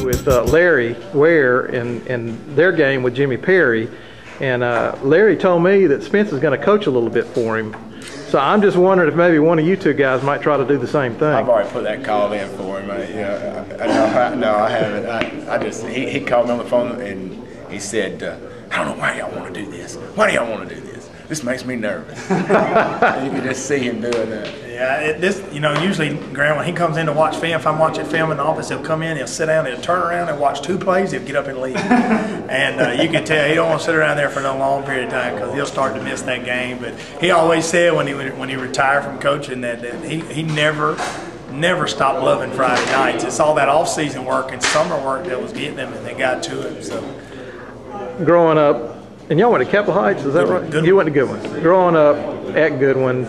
with Larry Ware in their game with Jimmy Perry, and Larry told me that Spence is going to coach a little bit for him. So I'm just wondering if maybe one of you two guys might try to do the same thing. I've already put that call in for him. No, I haven't. He called me on the phone and he said, I don't know why y'all want to do this. Why do y'all want to do this? This makes me nervous. You can just see him doing that. Yeah, usually, Graham, when he comes in to watch film, if I'm watching film in the office, he'll come in, he'll sit down, he'll turn around and watch 2 plays, he'll get up and leave. And you can tell he don't want to sit around there for no long period of time because he'll start to miss that game. But he always said when he retired from coaching that he never stopped loving Friday nights. It's all that off-season work and summer work that was getting him, and they got to him. So, growing up, and y'all went to Capitol Heights, is that right? You went to Goodwin. Growing up at Goodwin,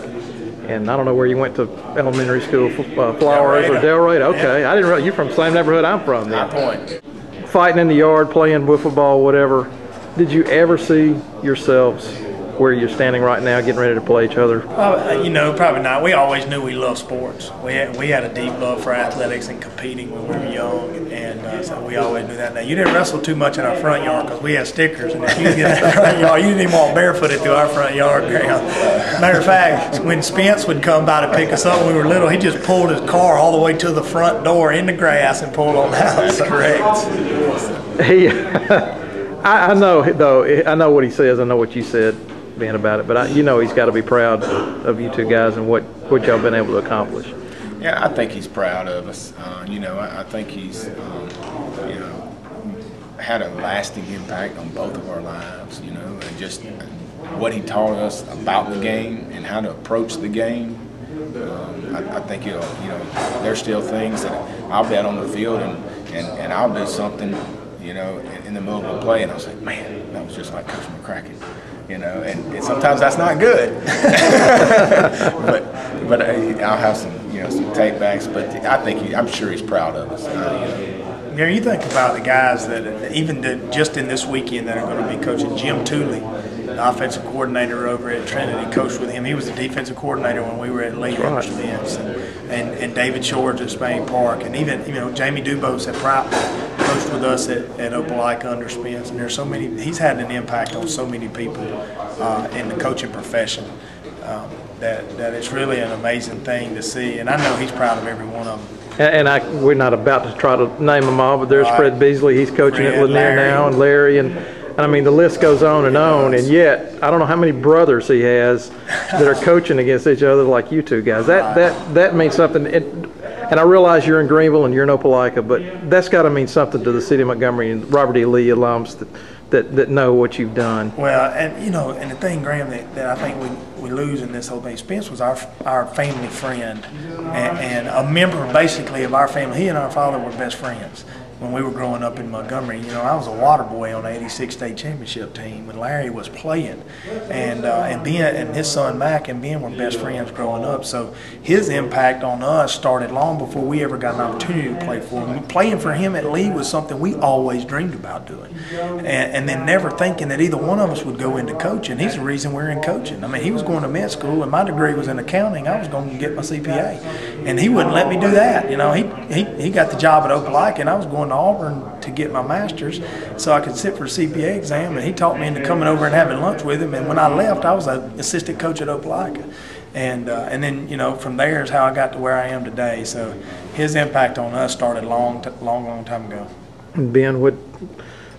and I don't know where you went to elementary school, Flowers or Delray. Okay, yeah. I didn't realize you're from the same neighborhood I'm from. High Point. Fighting in the yard, playing wiffle ball, whatever. Did you ever see yourselves where you're standing right now, getting ready to play each other? Probably not. We always knew we loved sports. We had a deep love for athletics and competing when we were young, and so we always knew that. Now, you didn't wrestle too much in our front yard because we had stickers, and if you get in our front yard, you didn't even walk barefooted through our front yard. Matter of fact, when Spence would come by to pick us up when we were little, he just pulled his car all the way to the front door in the grass and pulled on out. That's correct. I know, though. I know what he says. I know what you said, Ben, about it. But he's got to be proud of you two guys and what y'all been able to accomplish. Yeah, I think he's proud of us. I think he's had a lasting impact on both of our lives. And just what he taught us about the game and how to approach the game. I think there's still things that I'll be out on the field and I'll do something, in the middle of a play, and I was like, man, that was just like Coach McCracken. And sometimes that's not good. but I'll have some tape backs. But I'm sure he's proud of us. You think about the guys that even just in this weekend that are going to be coaching. Jim Tooley, the offensive coordinator over at Trinity, coached with him. He was the defensive coordinator when we were at Lee under Spence, and David Shores at Spain Park, and even Jamie Dubose at Proutley coached with us at Opelika under Spence. And there's so many. He's had an impact on so many people in the coaching profession that it's really an amazing thing to see. And I know he's proud of every one of them. And we're not about to try to name them all, but there's Fred Beasley. He's coaching at Lanier now, and Larry, and I mean the list goes on and on. And yet, I don't know how many brothers he has that are coaching against each other like you two guys. That means something. And I realize you're in Greenville and you're in Opelika, but that's got to mean something to the city of Montgomery and Robert E. Lee alums that know what you've done. Well, and the thing, Graham, that I think we lose in this whole thing, Spence was our family friend and a member basically of our family. He and our father were best friends when we were growing up in Montgomery. I was a water boy on the '86 state championship team when Larry was playing, and Ben and his son Mac and Ben were best friends growing up. So his impact on us started long before we ever got an opportunity to play for him. Playing for him at Lee was something we always dreamed about doing, and then never thinking that either one of us would go into coaching. He's the reason we're in coaching. I mean, he was going to med school, and my degree was in accounting. I was going to get my CPA, and he wouldn't let me do that. He got the job at Opelika, and I was going to Auburn to get my master's so I could sit for a CPA exam, and he taught me into coming over and having lunch with him. And when I left, I was an assistant coach at Opelika, and then from there is how I got to where I am today. So his impact on us started long time ago. Ben, what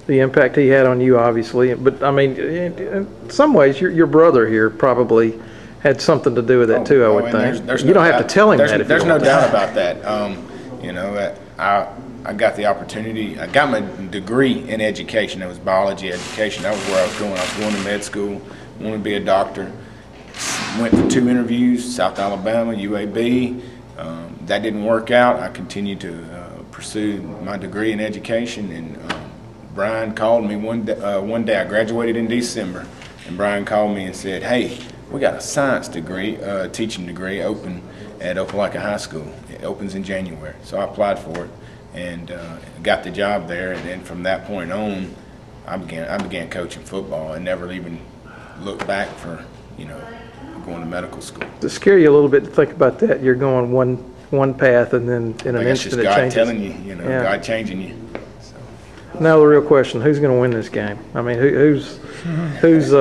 the impact he had on you, obviously, but I mean, in some ways, your brother here probably had something to do with that too. I would think. You don't have to tell him that. There's no doubt about that. I got the opportunity. I got my degree in education. That was biology education. That was where I was going. I was going to med school, wanted to be a doctor. Went for 2 interviews, South Alabama, UAB. That didn't work out. I continued to pursue my degree in education, and Brian called me one day. I graduated in December, and Brian called me and said, hey, we got a science degree, teaching degree open at Opelika High School. It opens in January. So I applied for it and got the job there, and then from that point on, I began coaching football and never even looked back for going to medical school. Does it scare you a little bit to think about that? You're going one path, and then in an instant it changes. God telling you, God changing you. Now the real question: who's going to win this game? I mean, who's is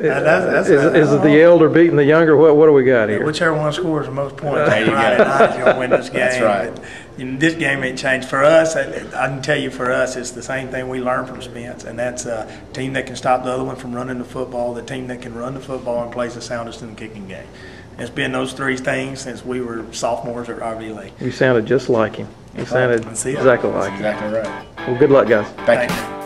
it the elder beating the younger? What do we got here? Whichever one scores the most points on Friday night is going to win this game. That's right. But, this game ain't changed for us. I can tell you, for us, it's the same thing we learned from Spence, and that's a team that can stop the other one from running the football, the team that can run the football and plays the soundest in the kicking game. It's been those three things since we were sophomores at RV. You sounded just like him. You sounded exactly like him. Exactly right. Well, good luck, guys. Thank you.